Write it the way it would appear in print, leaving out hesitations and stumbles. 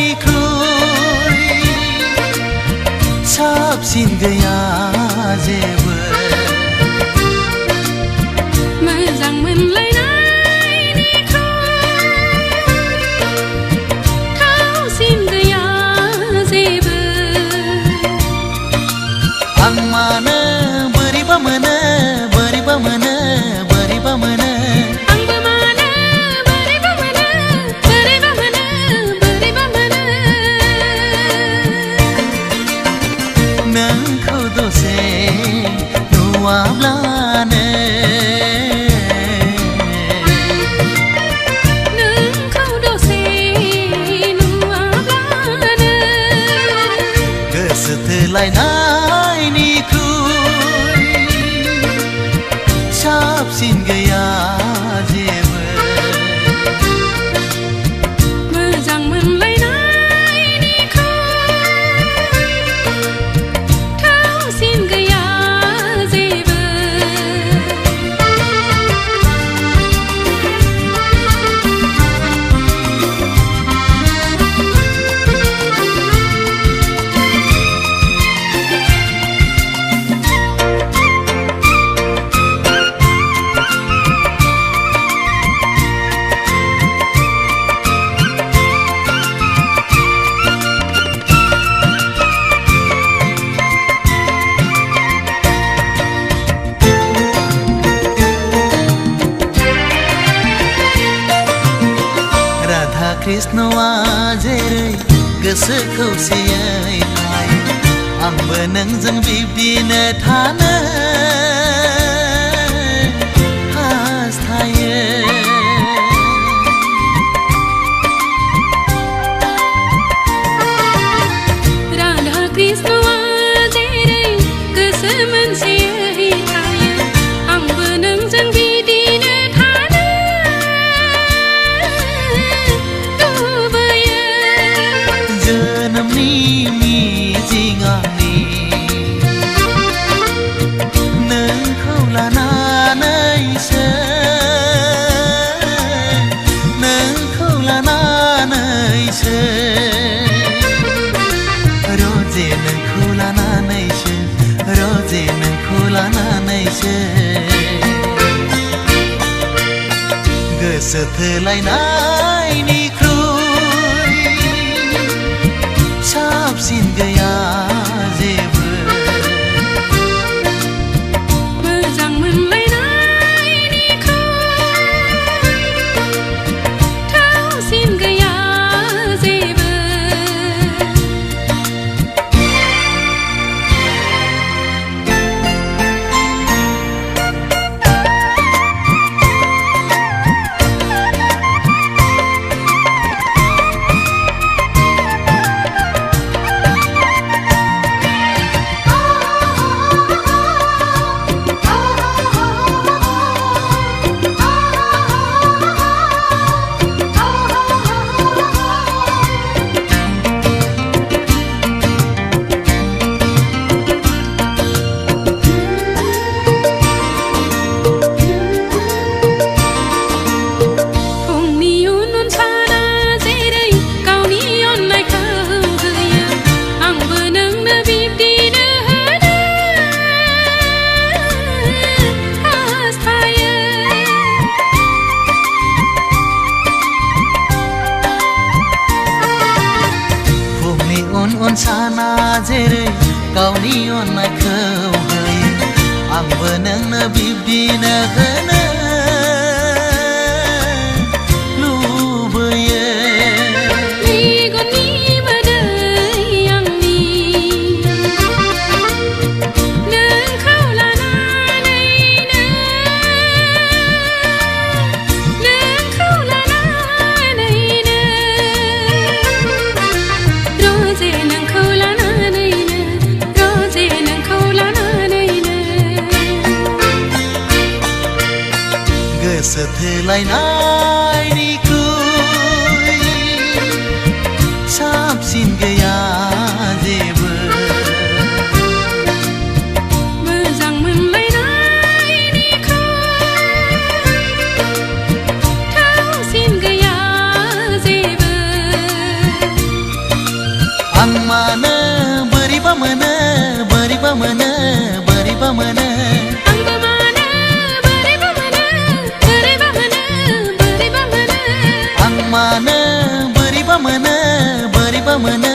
गोसोथोलायनायनिख्रुइ साबसिन गैया जेबो मोजां मोनलायनायनिख्रुइ थावसिन गैया जेबो आं मानो बोरैबा मोनो बोरैबा मोनो बोरैबा मोनो आंबो मानो बोरैबा मोनो बोरैबा मोनो बोरैबा मोनो नोंखौ दसे नुवाब्लानो नोंखौ दसे नुवाब्लानो गोसोथोलायनायनिख्रुइ साबसिन गैया जेबो मोजां मोनलायनायनिख्रुइ थावसिन गैया जेबो राधा कृष्णआ जेरै गोसो खौसेयै थायो आंबो नोंजों बिब्दिनो थानो हास्थायो राधा कृष्णआ जेरै गोसो मोनसेयै थायो आंबो नोंजों बिदिनो थानो लुबैयो जोनोमनि मिजिं आंनि नोंखौ लानानैसो नोंखौ लानानैसो रोजे नोंखौ लानानैसो रोजे नोंखौ लानानैसो गोसोथोलायनायनिख्रुइ साबसिन गैया जेबो मोजां मोनलायनायनिख्रुइ थावसिन गैया जेबो फुंनि उन उन साना जेरै गावनि अननायखौ होयो आंबो नोंनो बिब्दिनो होनो हास्थायो फुंनि उन उन साना जेरै गावनि अननायखौ होयो आंबो नोंनो बिब्दिनो होनो लुबैयो मेगननि मोदै आंनि नोंखौ लानानैनो नोंखौ लानानैनो रोजे नोंखौ लानानैनो रोजे नोंखौ लानानैनो गोसोथोलायनायनिख्रुइ साबसिन गैया जेबो मोजां मोनलायनायनिख्रुइ थावसिन गैया जेबो मानो बोरैबा मोनो